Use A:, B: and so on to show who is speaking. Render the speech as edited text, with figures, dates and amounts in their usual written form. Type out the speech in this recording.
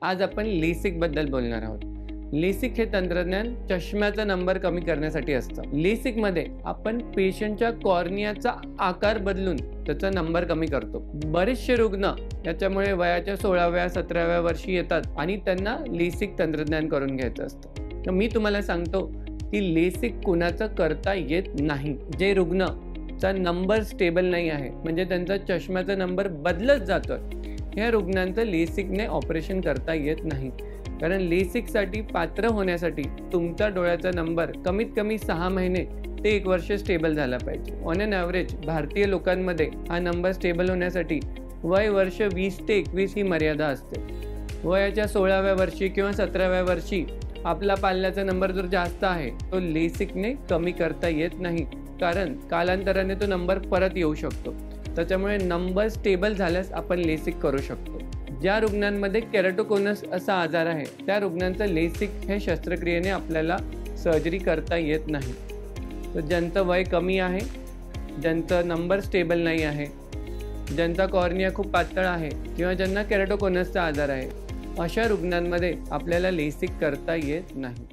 A: आज आपण लेसिक बद्दल बोलणार आहोत। लेसिक हे तंत्रज्ञान चष्म्याचा नंबर कमी करण्यासाठी असतं। लेसिक मध्ये आपण पेशंटच्या कॉर्नियाचा आकार बदलून त्याचा नंबर कमी करतो। बरेचसे रुग्ण याच्यामुळे वयाच्या 16व्या 17व्या वर्षी येतात आणि त्यांना लेसिक तंत्रज्ञान करून घ्यायचं असतं। तर मी तुम्हाला सांगतो की लेसिक कुणाचं करता येत नाही। जे रुग्ण चा नंबर स्टेबल नाही आहे, म्हणजे त्यांचा चष्म्याचा नंबर बदलत जातोय, ह्या रुग्णांचं लेसिकने ऑपरेशन करता येत नाही। कारण लेसिकसाठी पात्र होण्यासाठी तुमचा डोळ्याचा नंबर कमीत कमी 6 महिने ते 1 वर्ष स्टेबल झाला पाहिजे। ऑन एन ॲव्हरेज भारतीय लोकांमध्ये हा नंबर स्टेबल होण्यासाठी वय वर्ष 20 ते 21 ही मर्यादा असते। वयाच्या 16व्या वर्षी किंवा 17व्या वर्षी आपला पाल्याचा नंबर जर जास्त आहे तो लेसिकने कमी करता येत नाही, कारण कालांतराने तो नंबर परत येऊ शकतो। त्याच्यामुळे नंबर स्टेबल झाल्यास आपण लेसिक करू शकतो। ज्या रुग्णांमध्ये केराटोकोनस असा आजार आहे त्या रुग्णांचं लेसिक हे शस्त्रक्रियेने आपल्याला सर्जरी करता येत नाही। तर ज्यांचं वय कमी आहे, ज्यांचं नंबर स्टेबल नाही आहे, ज्यांचा कॉर्निया खूप पातळ आहे किंवा ज्यांना केराटोकोनसचा आजार आहे, अशा रुग्णांमध्ये आपल्याला लेसिक करता येत नाही।